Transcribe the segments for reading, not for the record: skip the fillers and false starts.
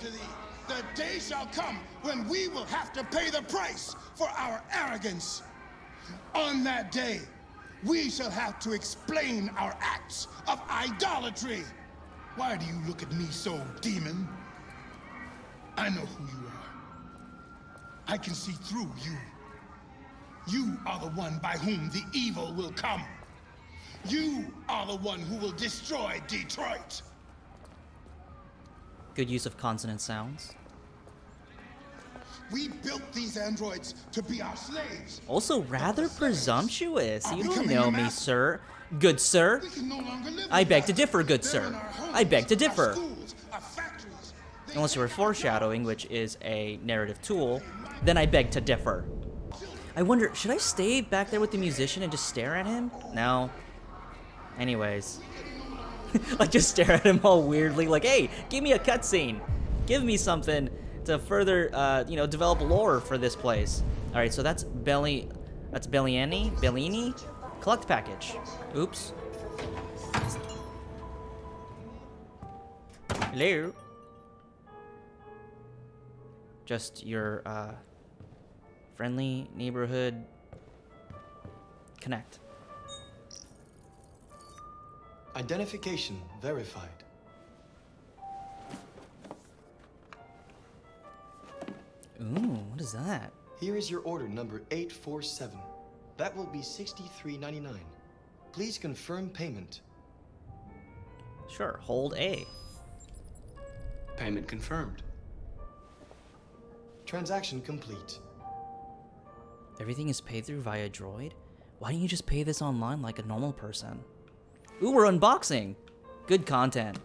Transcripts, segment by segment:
unto thee, the day shall come when we will have to pay the price for our arrogance. On that day, we shall have to explain our acts of idolatry. Why do you look at me so, demon? I know who you are. I can see through you. You are the one by whom the evil will come. You are the one who will destroy Detroit. Good use of consonant sounds. We built these androids to be our slaves. Also rather presumptuous. You don't know me, sir. Good sir. I beg to differ, good sir. I beg to differ. Unless you were foreshadowing, which is a narrative tool, then I beg to differ. I wonder, should I stay back there with the musician and just stare at him? No. Anyways. Like, just stare at him all weirdly, like, hey, give me a cutscene. Give me something to further, you know, develop lore for this place. Alright, so that's Bellini? Collect package. Oops. Hello? Just your, friendly neighborhood connect. Identification verified. Ooh, what is that? Here is your order number 847. That will be $63.99. Please confirm payment. Sure, hold A. Payment confirmed. Transaction complete. Everything is paid through via droid? Why don't you just pay this online like a normal person? Ooh, we're unboxing! Good content.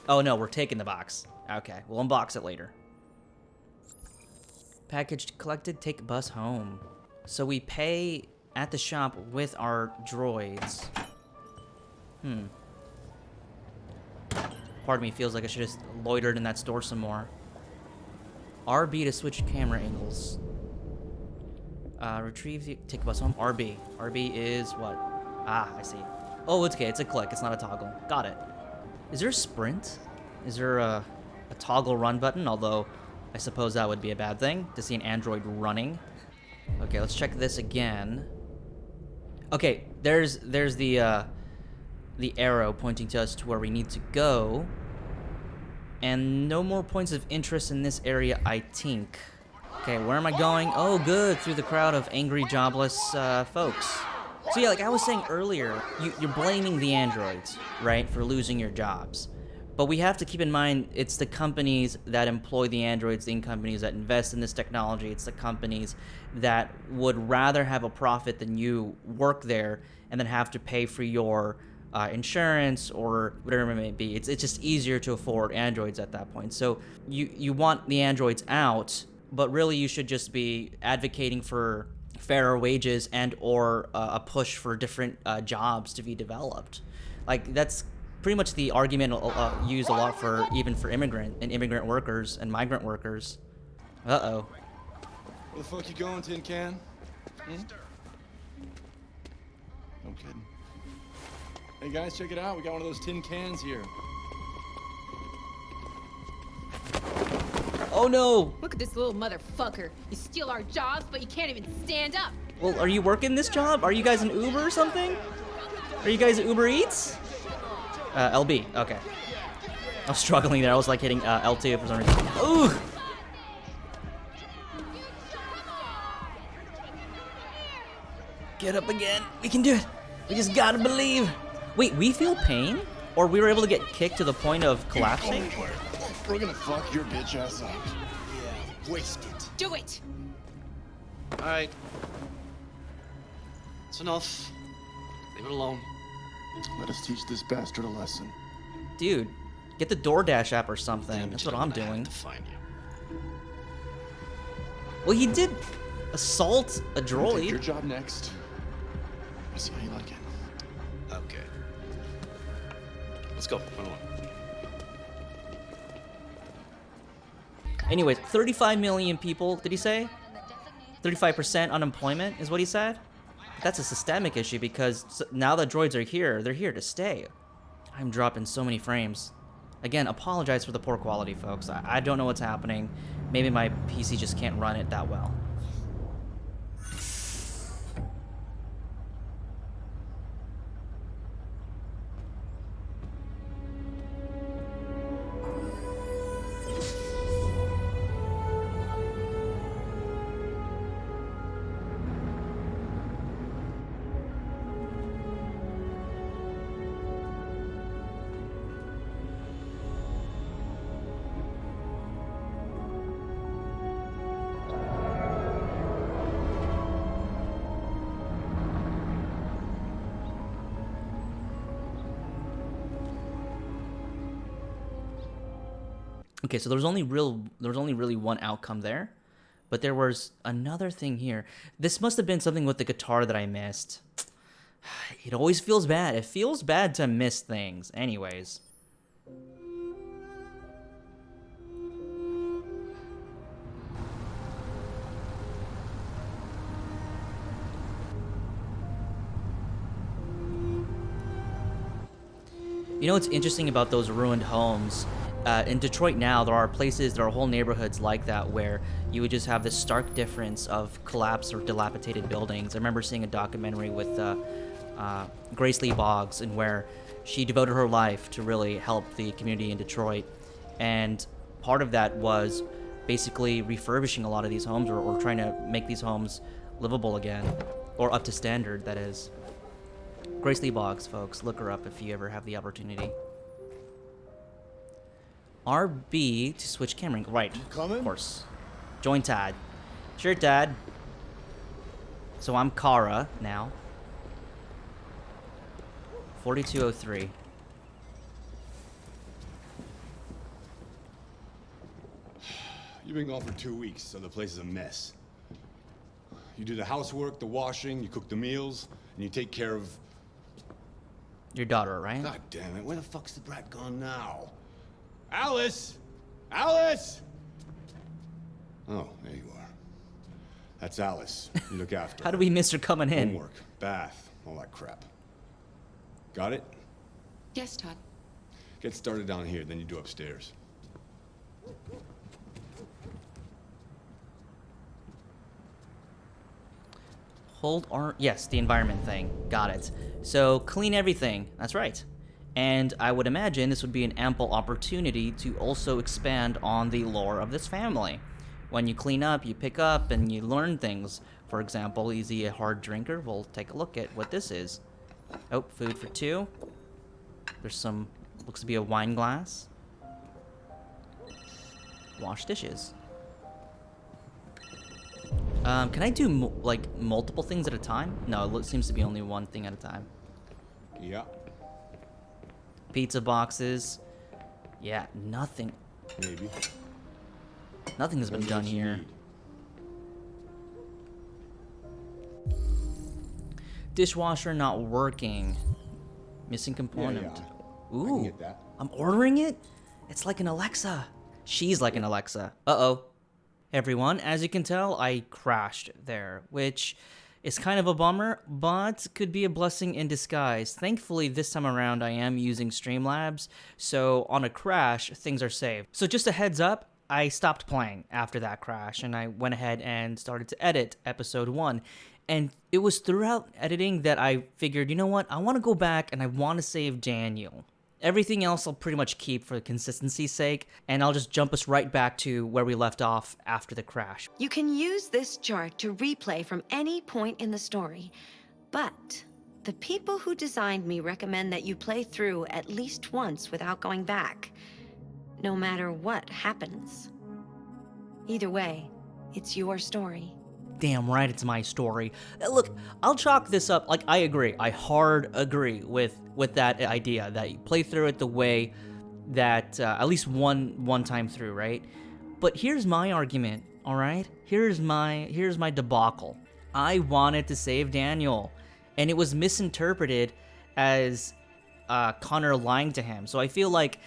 Oh no, we're taking the box. Okay, we'll unbox it later. Package collected, take bus home. So we pay at the shop with our droids. Part of me feels like I should have loitered in that store some more. RB to switch camera angles. Retrieve the take bus home. RB. RB is what? Ah, I see. Oh, it's okay. It's a click. It's not a toggle. Got it. Is there a sprint? Is there a toggle run button? Although, I suppose that would be a bad thing to see an android running. Okay, let's check this again. Okay, there's the arrow pointing to us to where we need to go. And no more points of interest in this area, I think. Okay, where am I going? Oh, good, through the crowd of angry, jobless folks. So yeah, like I was saying earlier, you're blaming the androids, right, for losing your jobs. But we have to keep in mind, it's the companies that employ the androids, the companies that invest in this technology, it's the companies that would rather have a profit than you work there and then have to pay for your insurance or whatever it may be. It's just easier to afford androids at that point. So you want the androids out, but really you should just be advocating for fairer wages and or a push for different jobs to be developed. Like that's pretty much the argument used a lot for even for immigrant workers and migrant workers. Uh-oh. Where the fuck you going, Tin Can? No kidding. Hey guys, check it out. We got one of those tin cans here. Oh no! Look at this little motherfucker. You steal our jobs, but you can't even stand up. Well, are you working this job? Are you guys an Uber or something? Are you guys Uber Eats? LB, okay. I was struggling there. I was like hitting L2 for some reason. Ooh! Get up again. We can do it. We just gotta believe. Wait, we feel pain? Or we were able to get kicked to the point of collapsing? We're gonna fuck your bitch ass up. Yeah, waste it. Do it! Alright. It's enough. Leave it alone. Let us teach this bastard a lesson. Dude, get the DoorDash app or something. Damn it, That's what I'm I'm gonna have doing. to find you. Well, he did assault a Take droid. your job next. I see how you like it. Okay. Let's go. Run along. Anyways, 35 million people, did he say? 35% unemployment is what he said? That's a systemic issue because now that droids are here, they're here to stay. I'm dropping so many frames. Again, apologize for the poor quality, folks. I don't know what's happening. Maybe my PC just can't run it that well. Okay, so there was only really one outcome there, but there was another thing here. This must have been something with the guitar that I missed. It always feels bad. It feels bad to miss things. Anyways. You know what's interesting about those ruined homes? In Detroit now, there are whole neighborhoods like that where you would just have this stark difference of collapsed or dilapidated buildings. I remember seeing a documentary with Grace Lee Boggs, and where she devoted her life to really help the community in Detroit. And part of that was basically refurbishing a lot of these homes, or trying to make these homes livable again, or up to standard, that is. Grace Lee Boggs, folks, look her up if you ever have the opportunity. RB to switch camera angle. Right, of course. Join Tad. Sure, Tad. So I'm Kara now. 4203. You've been gone for 2 weeks, so the place is a mess. You do the housework, the washing, you cook the meals, and you take care of... Your daughter, right? God damn it, where the fuck's the brat gone now? Alice! Alice! Oh, there you are. That's Alice. You look after How her. do we miss her coming in? Homework, bath, all that crap. Got it? Yes, Todd. Get started down here, then you do upstairs. Hold R. Yes, the environment thing. Got it. So clean everything. That's right. And I would imagine this would be an ample opportunity to also expand on the lore of this family. When you clean up, you pick up, and you learn things. For example, is he a hard drinker? We'll take a look at what this is. Oh, food for two. There's some, looks to be a wine glass. Wash dishes. Can I do, like, multiple things at a time? No, it seems to be only one thing at a time. Yeah. Pizza boxes. Yeah, nothing. Maybe. Nothing has been done here. Dishwasher not working. Missing component. Yeah. Ooh. I can get that. I'm ordering it? It's like an Alexa. She's like an Alexa. Uh-oh. Everyone, as you can tell, I crashed there, which is kind of a bummer, but could be a blessing in disguise. Thankfully, this time around, I am using Streamlabs, so on a crash, things are saved. So just a heads up, I stopped playing after that crash, and I went ahead and started to edit episode 1. And it was throughout editing that I figured, you know what, I want to go back and I want to save Daniel. Everything else I'll pretty much keep for consistency's sake, and I'll just jump us right back to where we left off after the crash. You can use this chart to replay from any point in the story, but the people who designed me recommend that you play through at least once without going back, no matter what happens. Either way, it's your story. Damn right, it's my story. Look, I'll chalk this up, like, I agree. I hard agree with that idea, that you play through it the way that, at least one time through, right? But here's my argument, all right? Here's my debacle. I wanted to save Daniel, and it was misinterpreted as Connor lying to him. So I feel like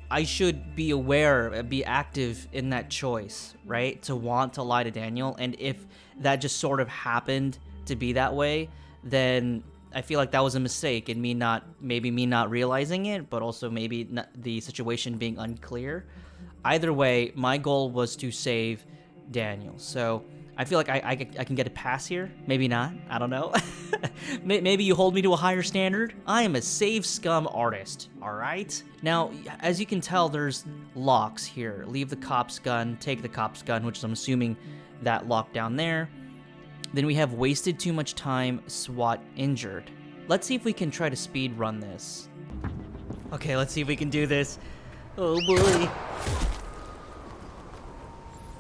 I should be aware, be active in that choice, right? To want to lie to Daniel. And if that just sort of happened to be that way, then I feel like that was a mistake in me not realizing it, but also maybe not the situation being unclear. Either way, my goal was to save Daniel. So I feel like I can get a pass here. Maybe not. I don't know. Maybe you hold me to a higher standard. I am a save scum artist, all right? Now, as you can tell, there's locks here. Leave the cop's gun, take the cop's gun, which I'm assuming that lock down there. Then we have wasted too much time, SWAT injured. Let's see if we can try to speed run this. Okay, let's see if we can do this. Oh boy.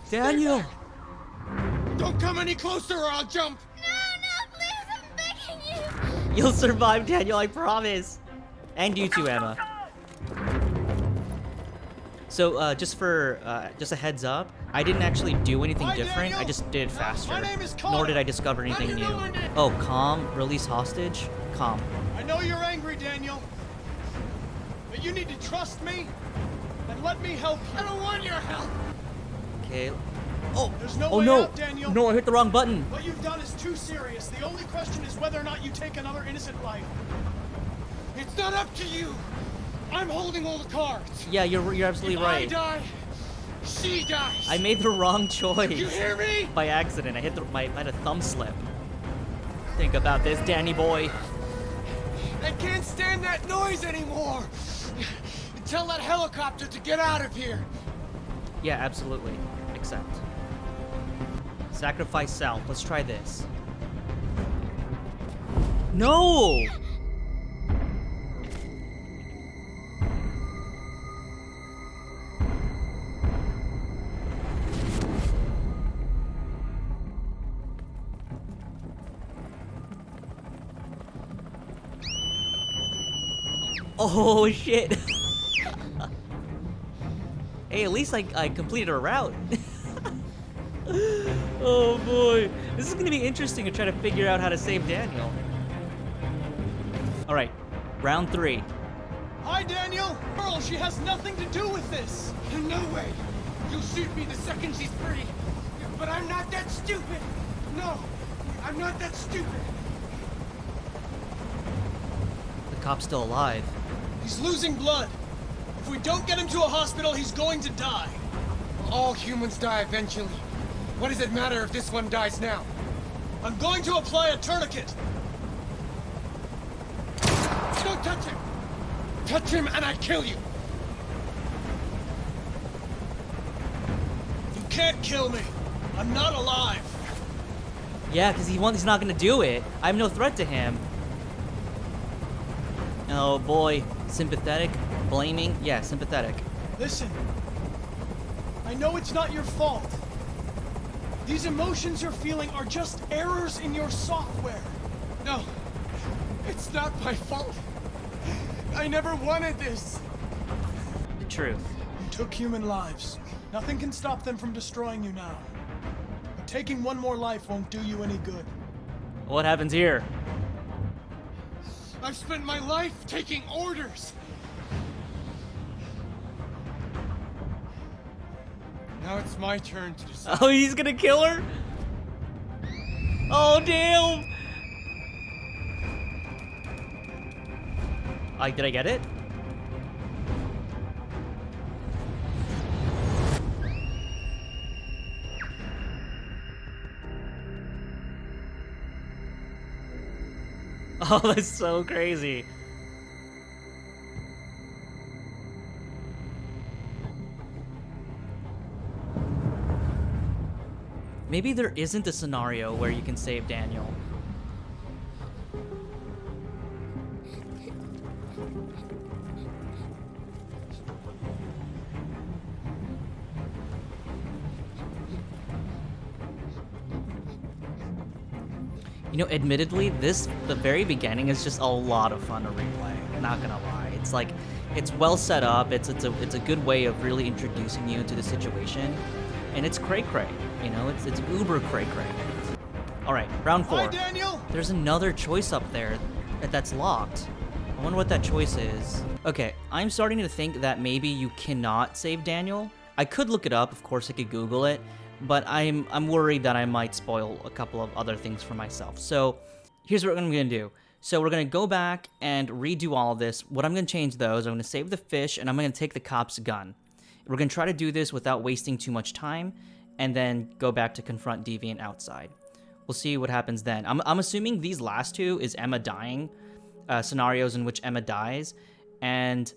Daniel! Don't come any closer or I'll jump! No, please, I'm begging you. You'll survive, Daniel, I promise. And you too, Emma. So, just a heads up, I didn't actually do anything different. Daniel. I just did it faster. My name is Connor. Nor did I discover How do anything you know new. my name? Oh, calm, release hostage, calm. I know you're angry, Daniel. But you need to trust me and let me help you. I don't want your help. Okay. Oh, There's no oh way no, out, Daniel. no, I hit the wrong button. What you've done is too serious. The only question is whether or not you take another innocent life. It's not up to you. I'm holding all the cards. Yeah, you're absolutely If right. I die, she dies. I made the wrong choice. You hear me? By accident, I had a thumb slip. Think about this, Danny boy. I can't stand that noise anymore. Tell that helicopter to get out of here. Yeah, absolutely. Accept. Sacrifice self. Let's try this. No! Oh shit! Hey, at least I completed a route. Oh boy, this is gonna be interesting to try to figure out how to save Daniel. All right, round 3. Hi, Daniel. Girl, she has nothing to do with this. No way. You'll shoot me the second she's free. But I'm not that stupid. No, I'm not that stupid. The cop's still alive. He's losing blood. If we don't get him to a hospital, he's going to die. All humans die eventually. What does it matter if this one dies now? I'm going to apply a tourniquet. Don't touch him! Touch him and I kill you! You can't kill me. I'm not alive. Yeah, because he's not gonna do it. I'm no threat to him. Oh boy, sympathetic, blaming, yeah, sympathetic. Listen, I know it's not your fault. These emotions you're feeling are just errors in your software. No, it's not my fault. I never wanted this. The truth. You took human lives. Nothing can stop them from destroying you now. But taking one more life won't do you any good. What happens here? I've spent my life taking orders. Now it's my turn to decide. Oh, he's gonna kill her? Oh, damn! Did I get it? Oh, that's so crazy. Maybe there isn't a scenario where you can save Daniel. You know, admittedly, the very beginning is just a lot of fun to replay. Not gonna lie, it's like, it's well set up. It's a good way of really introducing you to the situation, and it's cray-cray. You know, it's uber cray-cray. All right, round 4. Hi, Daniel. There's another choice up there that's locked. I wonder what that choice is. Okay, I'm starting to think that maybe you cannot save Daniel. I could look it up, of course I could Google it, but I'm worried that I might spoil a couple of other things for myself. So here's what I'm gonna do. So we're going to go back and redo all of this. What I'm going to change, though, is I'm going to save the fish, and I'm going to take the cop's gun. We're going to try to do this without wasting too much time, and then go back to confront Deviant outside. We'll see what happens then. I'm assuming these last two is Emma dying, scenarios in which Emma dies, and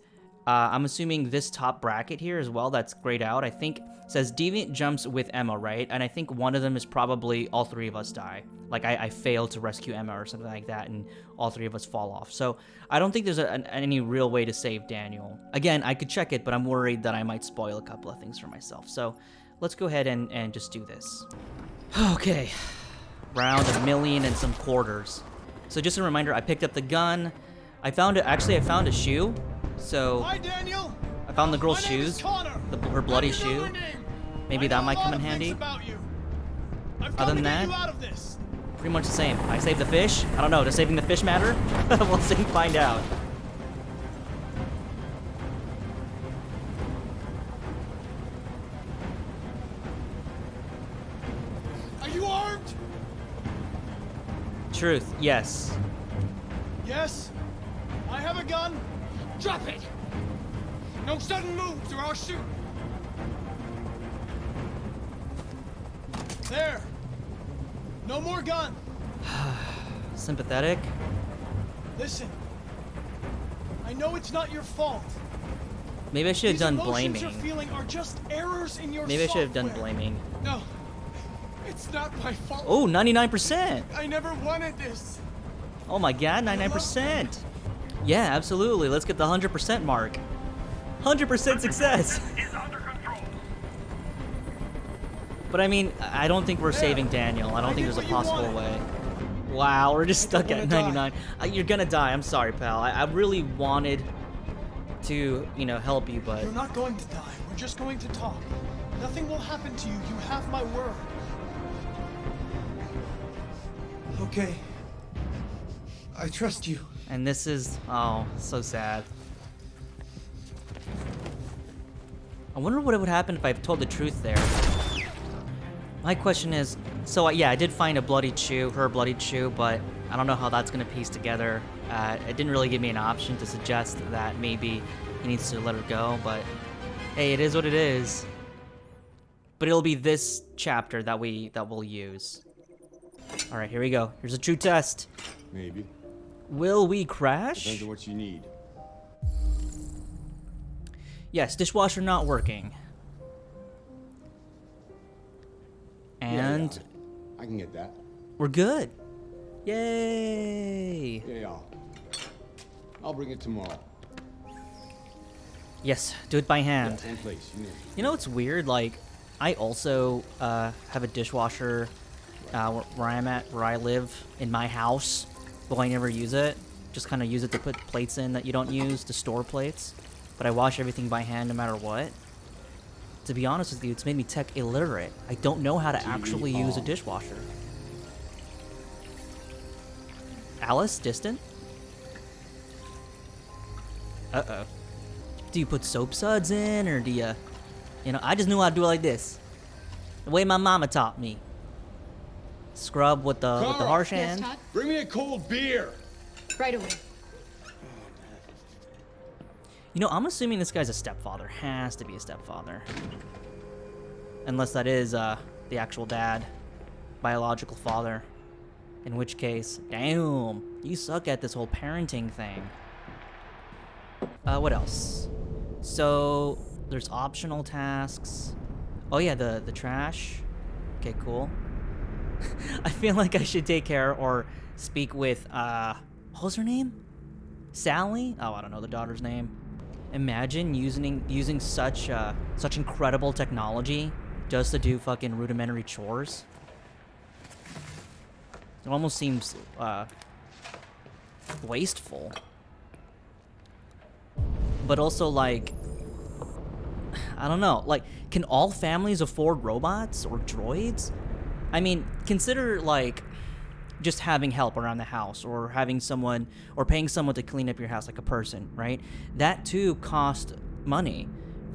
I'm assuming this top bracket here as well, that's grayed out, I think says Deviant jumps with Emma, right? And I think one of them is probably all three of us die. Like I failed to rescue Emma or something like that, and all three of us fall off. So I don't think there's any real way to save Daniel. Again, I could check it, but I'm worried that I might spoil a couple of things for myself. So let's go ahead and just do this. Okay, round a million and some quarters. So just a reminder, I picked up the gun. I found it. Actually, I found a shoe. So Hi, Daniel. I found the girl's My name is shoes, Connor. her bloody How do you know shoe. my name? Maybe I that know might a lot come in of things handy. about you. I've Other come to than get that, you out of this. pretty much the same. I saved the fish. I don't know. Does saving the fish matter? We'll soon find out. Are you armed? Truth, yes. Yes. I have a gun. Drop it. No sudden moves or I'll shoot. There. No more gun. Sympathetic. Listen. I know it's not your fault. Maybe I should have These done emotions blaming. you're feeling are just errors in your Maybe I should have done software. blaming. No. It's not my fault. Oh, 99%. I never wanted this. Oh my god, 99%. Yeah, absolutely. Let's get the 100% mark. 100% success. But I mean, I don't think we're saving Daniel. I don't think there's a possible way. Wow, we're just stuck at 99. You're gonna die. I'm sorry, pal. I really wanted to, you know, help you, but You're not going to die. We're just going to talk. Nothing will happen to you. You have my word. Okay. I trust you. and this is, oh, so sad. I wonder what would happen if I told the truth there. My question is, so yeah, I did find a bloodied shoe, her bloodied shoe, but I don't know how that's gonna piece together. It didn't really give me an option to suggest that maybe he needs to let her go, but hey, it is what it is. But it'll be this chapter that we'll use. All right, here we go. Here's a true test. Maybe. Will we crash? Depends on what you need. Yes, dishwasher not working. And Yeah, I can get that. we're good. Yay! Yeah. I'll bring it tomorrow. Yes, do it by hand. Yeah, in place. You know. You know what's weird? Like, I also have a dishwasher where I'm at, where I live in my house, but I never use it. Just kind of use it to put plates in that you don't use, to store plates. But I wash everything by hand no matter what. To be honest with you, it's made me tech illiterate. I don't know how to actually use a dishwasher. Alice, distant? Uh-oh. Do you put soap suds in, or do you... You know, I just knew how to do it like this. The way my mama taught me. Scrub with the harsh Yes, hand. Todd? Bring me a cold beer. Right away. You know, I'm assuming this guy's a stepfather. Has to be a stepfather. Unless that is the actual dad. Biological father. In which case, damn, you suck at this whole parenting thing. What else? So, there's optional tasks. Oh yeah, the trash. Okay, cool. I feel like I should take care or speak with, what was her name? Sally? Oh, I don't know the daughter's name. Imagine using such incredible technology just to do fucking rudimentary chores. It almost seems wasteful. But also, like, I don't know, like, can all families afford robots or droids? I mean, consider, like, just having help around the house, or having someone, or paying someone to clean up your house, like a person, right? That too costs money.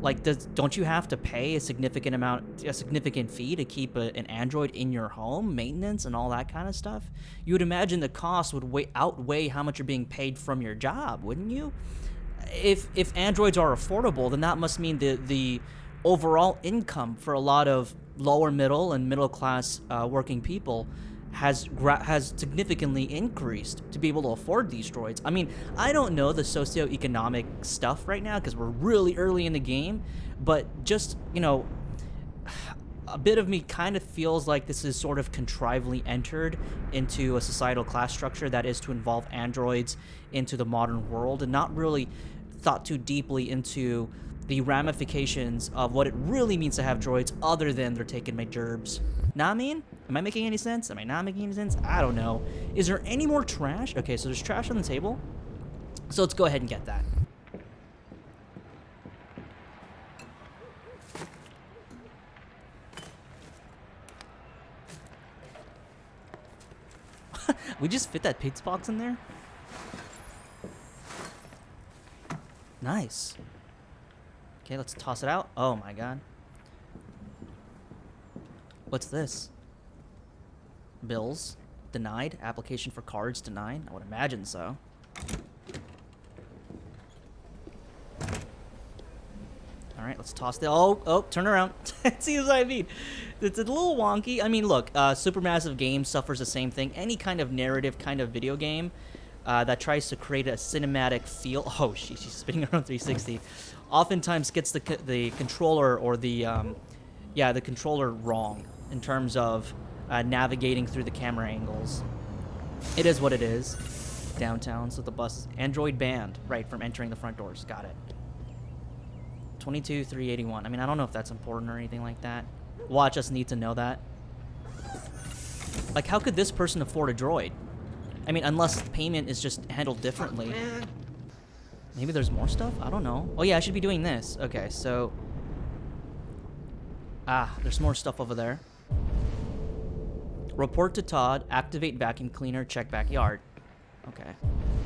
Like, don't you have to pay a significant fee to keep an android in your home, maintenance and all that kind of stuff? You would imagine the cost would outweigh how much you're being paid from your job, wouldn't you? If androids are affordable, then that must mean the overall income for a lot of lower middle and middle class working people has significantly increased to be able to afford these droids. I mean, I don't know the socioeconomic stuff right now because we're really early in the game, but just, you know, a bit of me kind of feels like this is sort of contrively entered into a societal class structure that is to involve androids into the modern world and not really thought too deeply into the ramifications of what it really means to have droids other than they're taking my gerbs. Nah, I mean? Am I making any sense? Am I not making any sense? I don't know. Is there any more trash? Okay, so there's trash on the table. So let's go ahead and get that. We just fit that pizza box in there? Nice. Okay, let's toss it out. Oh my god. What's this? Bills denied. Application for cards denied. I would imagine so. All right, let's toss the. Oh, turn around. See what I mean? It's a little wonky. I mean, look, Supermassive Games suffers the same thing. Any kind of narrative kind of video game that tries to create a cinematic feel. Oh, she's spinning around 360. Oftentimes gets the controller or the controller wrong in terms of navigating through the camera angles. It is what it is. Downtown, so the bus Android banned, right, from entering the front doors. Got it. 22,381. I mean, I don't know if that's important or anything like that. Watch us need to know that. Like, how could this person afford a droid? I mean, unless payment is just handled differently. Maybe there's more stuff? I don't know. Oh yeah, I should be doing this. Okay, so... there's more stuff over there. Report to Todd, activate vacuum cleaner, check backyard. Okay.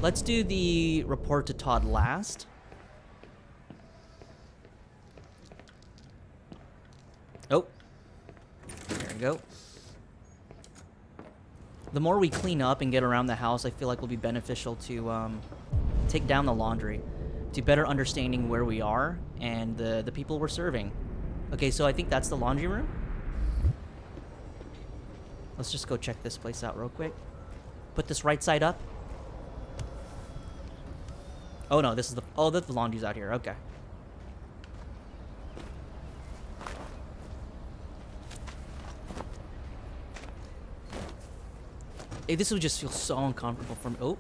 Let's do the report to Todd last. Oh. There we go. The more we clean up and get around the house, I feel like will be beneficial to take down the laundry, to better understanding where we are and the people we're serving. Okay, so I think that's the laundry room. Let's just go check this place out real quick. Put this right side up. Oh no, this is the... Oh, the laundry's out here. Okay. Hey, this would just feel so uncomfortable for me. Oh.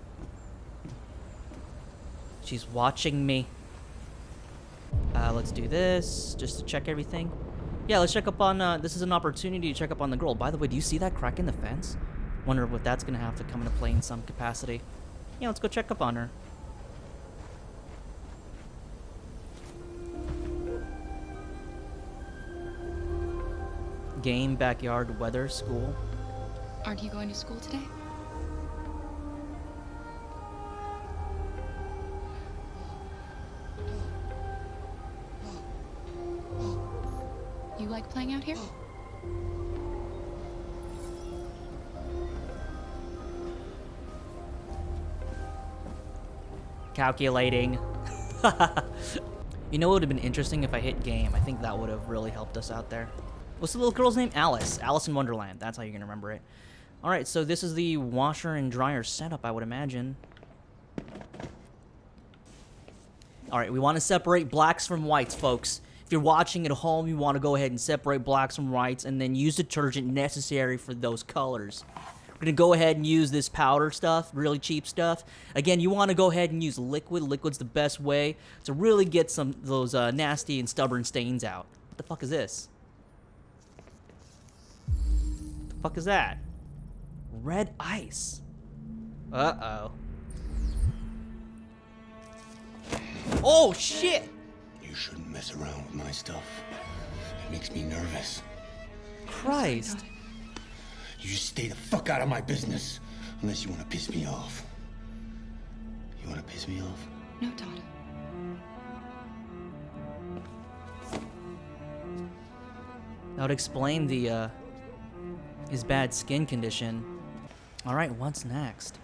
She's watching me. Let's do this just to check everything. Yeah, let's check up on, this is an opportunity to check up on the girl. By the way, do you see that crack in the fence? Wonder what that's gonna have to come into play in some capacity. Yeah, let's go check up on her. Game, backyard, weather, school. Aren't you going to school today? You like playing out here? Calculating. You know what would have been interesting if I hit game? I think that would have really helped us out there. What's the little girl's name? Alice. Alice in Wonderland. That's how you're gonna remember it. Alright, so this is the washer and dryer setup, I would imagine. Alright, we want to separate blacks from whites, folks. If you're watching at home, you want to go ahead and separate blacks from whites and then use detergent necessary for those colors. We're going to go ahead and use this powder stuff, really cheap stuff. Again, you want to go ahead and use liquid. Liquid's the best way to really get some of those nasty and stubborn stains out. What the fuck is this? What the fuck is that? Red ice. Uh-oh. Oh, shit! You shouldn't mess around with my stuff. It makes me nervous. Christ. You just stay the fuck out of my business. Unless you want to piss me off. You want to piss me off? No, Todd. That would explain the, his bad skin condition. Alright, what's next?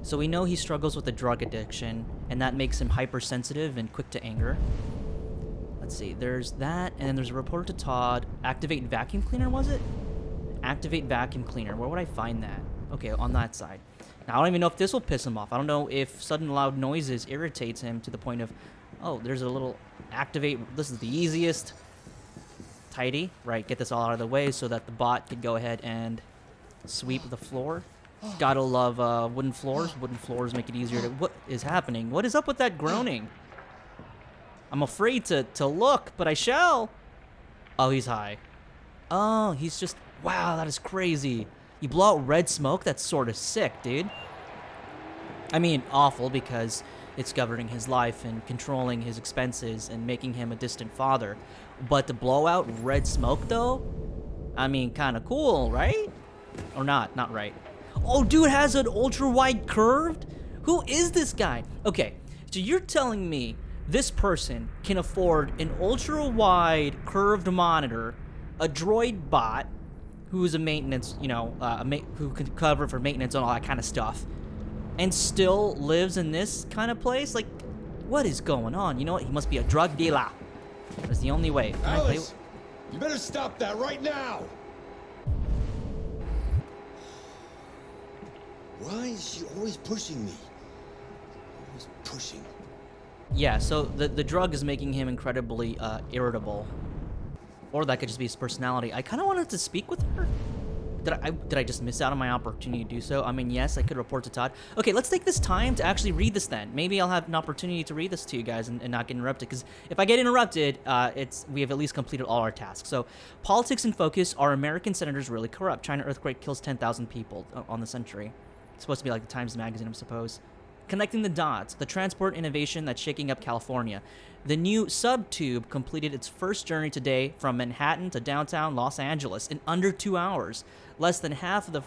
So we know he struggles with a drug addiction, and that makes him hypersensitive and quick to anger. Let's see, there's that, and then there's a report to Todd. Activate vacuum cleaner, was it? Activate vacuum cleaner. Where would I find that? Okay, on that side. Now, I don't even know if this will piss him off. I don't know if sudden loud noises irritates him to the point of, oh, there's a little activate. This is the easiest. Tidy. Right, get this all out of the way so that the bot could go ahead and sweep the floor. Gotta love wooden floors. Wooden floors make it easier to... What is happening? What is up with that groaning? I'm afraid to look, but I shall. Oh, he's high. Oh, he's just... Wow, that is crazy. You blow out red smoke? That's sort of sick, dude. I mean, awful because it's governing his life and controlling his expenses and making him a distant father. But to blow out red smoke, though? I mean, kind of cool, right? Or not? Not right. Oh, dude has an ultra-wide curved? Who is this guy? Okay, so you're telling me this person can afford an ultra-wide curved monitor, a droid bot, who is a maintenance, you know, who can cover for maintenance and all that kind of stuff, and still lives in this kind of place? Like, what is going on? You know what? He must be a drug dealer. That's the only way. Can I play Alice, you better stop that right now. Why is she always pushing me? Always pushing. Yeah, so the drug is making him incredibly irritable. Or that could just be his personality. I kind of wanted to speak with her. Did I just miss out on my opportunity to do so? I mean, yes, I could report to Todd. Okay, let's take this time to actually read this then. Maybe I'll have an opportunity to read this to you guys and not get interrupted. Because if I get interrupted, we have at least completed all our tasks. So, politics in focus. Are American senators really corrupt? China earthquake kills 10,000 people on the century. It's supposed to be like the Times Magazine, I suppose. Connecting the dots, the transport innovation that's shaking up California. The new subtube completed its first journey today from Manhattan to downtown Los Angeles in under 2 hours, less than half of the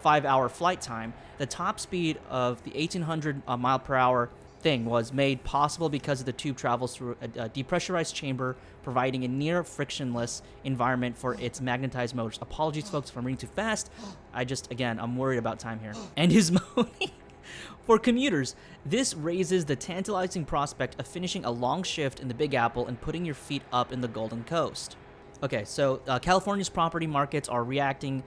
5-hour flight time. The top speed of the 1,800 mile per hour thing was made possible because the tube travels through a depressurized chamber, providing a near frictionless environment for its magnetized motors. Apologies, folks, if I'm reading too fast. I'm worried about time here. And his moaning. For commuters, this raises the tantalizing prospect of finishing a long shift in the Big Apple and putting your feet up in the Golden Coast. Okay, so California's property markets are reacting.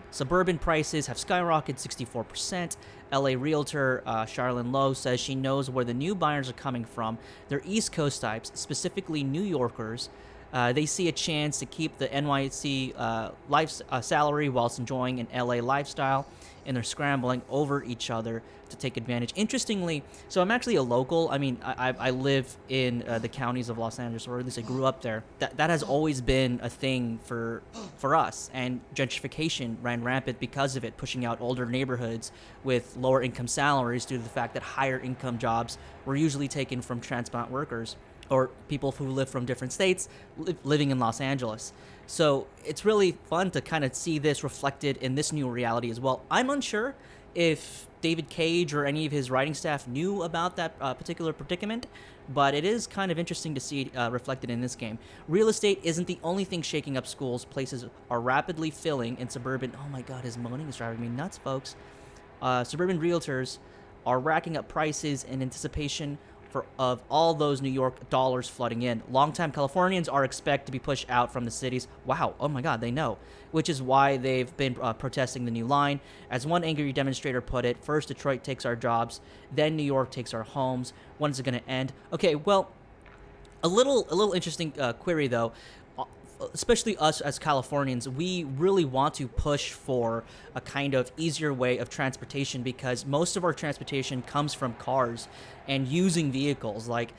Suburban prices have skyrocketed 64%. LA realtor Charlene Lowe says she knows where the new buyers are coming from. They're East Coast types, specifically New Yorkers. They see a chance to keep the NYC salary whilst enjoying an LA lifestyle, and they're scrambling over each other to take advantage. Interestingly, so I'm actually a local. I mean, I live in the counties of Los Angeles, or at least I grew up there. That has always been a thing for us, and gentrification ran rampant because of it, pushing out older neighborhoods with lower income salaries due to the fact that higher income jobs were usually taken from transplant workers or people who live from different states living in Los Angeles. So it's really fun to kind of see this reflected in this new reality as well. I'm unsure if David Cage or any of his writing staff knew about that particular predicament, but it is kind of interesting to see it reflected in this game. Real estate isn't the only thing shaking up schools. Places are rapidly filling in suburban... Oh my god, his moaning is driving me nuts, folks. Suburban realtors are racking up prices in anticipation of all those New York dollars flooding in. Longtime Californians are expected to be pushed out from the cities. Wow, oh my god, they know. Which is why they've been protesting the new line. As one angry demonstrator put it, first Detroit takes our jobs, then New York takes our homes. When is it going to end? Okay, well, a little interesting query though. Especially us as Californians, we really want to push for a kind of easier way of transportation because most of our transportation comes from cars and using vehicles. Like,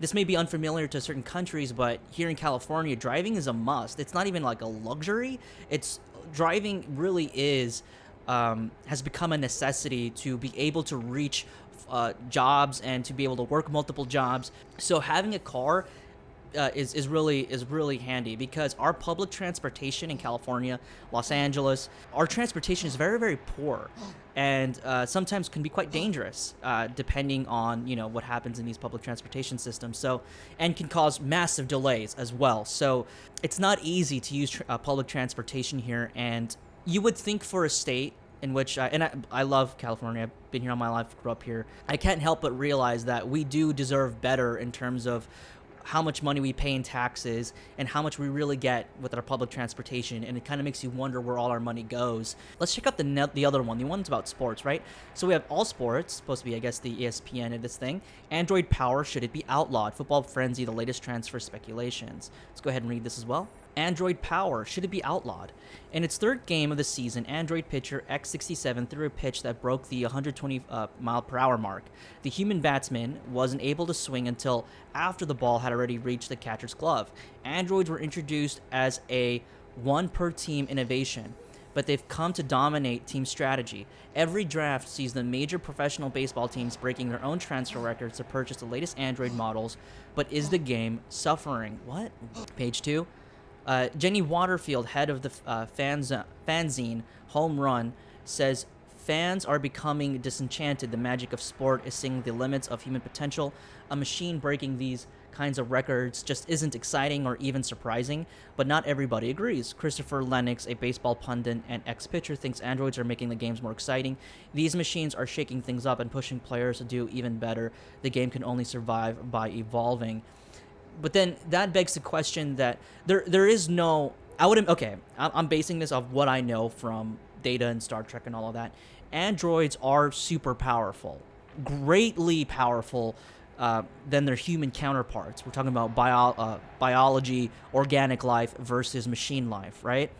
this may be unfamiliar to certain countries, but here in California, driving is a must. It's not even like a luxury. Driving really is, has become a necessity to be able to reach jobs and to be able to work multiple jobs. So having a car is really handy, because our public transportation in California, Los Angeles, our transportation is very, very poor, and sometimes can be quite dangerous, depending on what happens in these public transportation systems. So, and can cause massive delays as well. So it's not easy to use public transportation here, and you would think for a state in which, I love California, I've been here all my life, grew up here, I can't help but realize that we do deserve better in terms of how much money we pay in taxes and how much we really get with our public transportation, and it kind of makes you wonder where all our money goes. Let's check out the other one. The one's about sports, right? So we have all sports, supposed to be, I guess, the ESPN of this thing. Android power, should it be outlawed? Football Frenzy, the latest transfer speculations. Let's go ahead and read this as well. Android power, should it be outlawed? In its third game of the season, Android pitcher X67 threw a pitch that broke the 120 mile per hour mark. The human batsman wasn't able to swing until after the ball had already reached the catcher's glove. Androids were introduced as a one per team innovation, but they've come to dominate team strategy. Every draft sees the major professional baseball teams breaking their own transfer records to purchase the latest Android models, but is the game suffering? What? Page 2. Jenny Waterfield, head of the fanzine Home Run, says fans are becoming disenchanted. The magic of sport is seeing the limits of human potential. A machine breaking these kinds of records just isn't exciting or even surprising, but not everybody agrees. Christopher Lennox, a baseball pundit and ex-pitcher, thinks androids are making the games more exciting. These machines are shaking things up and pushing players to do even better. The game can only survive by evolving. But then that begs the question that there is no... I'm basing this off what I know from Data and Star Trek and all of that. Androids are super powerful, greatly powerful than their human counterparts. We're talking about biology, organic life versus machine life, right?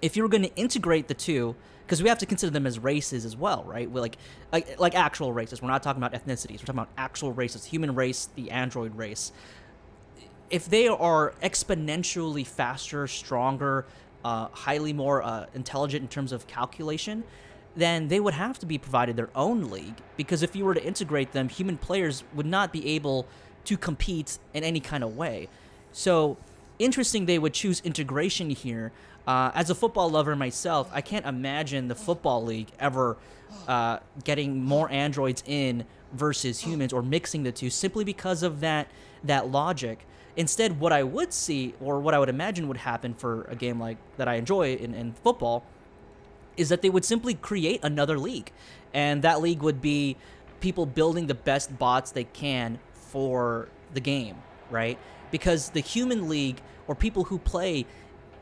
If you were going to integrate the two, because we have to consider them as races as well, right? We're like actual races. We're not talking about ethnicities. We're talking about actual races, human race, the android race. If they are exponentially faster, stronger, highly more intelligent in terms of calculation, then they would have to be provided their own league, because if you were to integrate them, human players would not be able to compete in any kind of way. So, interesting they would choose integration here. As a football lover myself, I can't imagine the football league ever getting more androids in versus humans, or mixing the two, simply because of that logic. Instead, what I would see, or what I would imagine would happen for a game like that I enjoy in football, is that they would simply create another league. And that league would be people building the best bots they can for the game, right? Because the human league, or people who play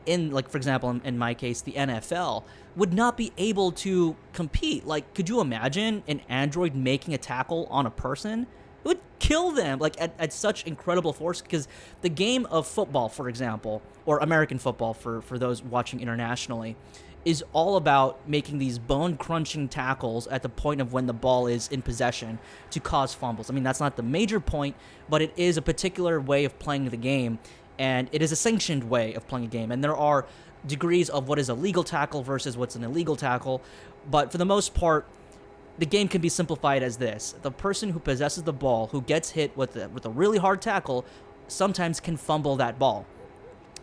in, like, for example, in my case, the NFL, would not be able to compete. Like, could you imagine an android making a tackle on a person? It would kill them, like, at such incredible force, because the game of football, for example, or American football for those watching internationally, is all about making these bone-crunching tackles at the point of when the ball is in possession to cause fumbles. I mean, that's not the major point, but it is a particular way of playing the game, and it is a sanctioned way of playing a game. And there are degrees of what is a legal tackle versus what's an illegal tackle, but for the most part, the game can be simplified as this. The person who possesses the ball, who gets hit with a really hard tackle, sometimes can fumble that ball.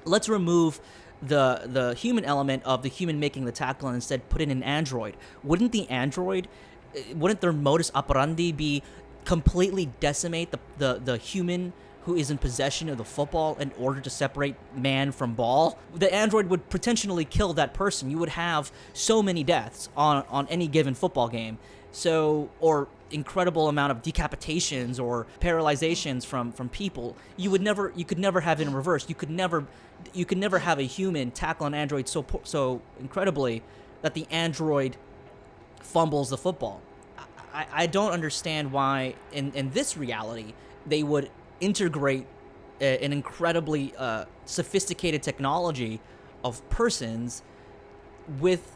Let's remove the human element of the human making the tackle and instead put in an android. Wouldn't their modus operandi be completely decimate the human who is in possession of the football in order to separate man from ball? The android would potentially kill that person. You would have so many deaths on any given football game. So, or incredible amount of decapitations or paralyzations from people. You could never have it in reverse. You could never have a human tackle an android so incredibly that the android fumbles the football. I don't understand why in this reality they would integrate an incredibly sophisticated technology of persons with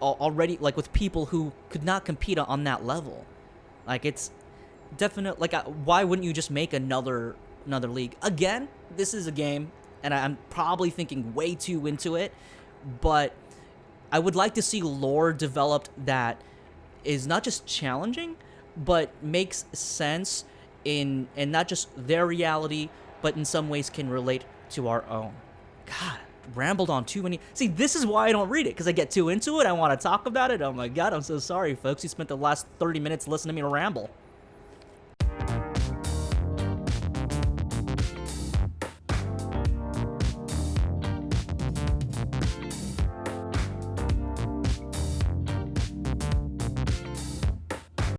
already, like, with people who could not compete on that level. Like, it's definite. Like, why wouldn't you just make another league? Again, this is a game, and I'm probably thinking way too into it, but I would like to see lore developed that is not just challenging, but makes sense in not just their reality, but in some ways can relate to our own. God, rambled on too many. See, this is why I don't read it, because I get too into it. I want to talk about it. Oh my God, I'm so sorry, folks. You spent the last 30 minutes listening to me ramble.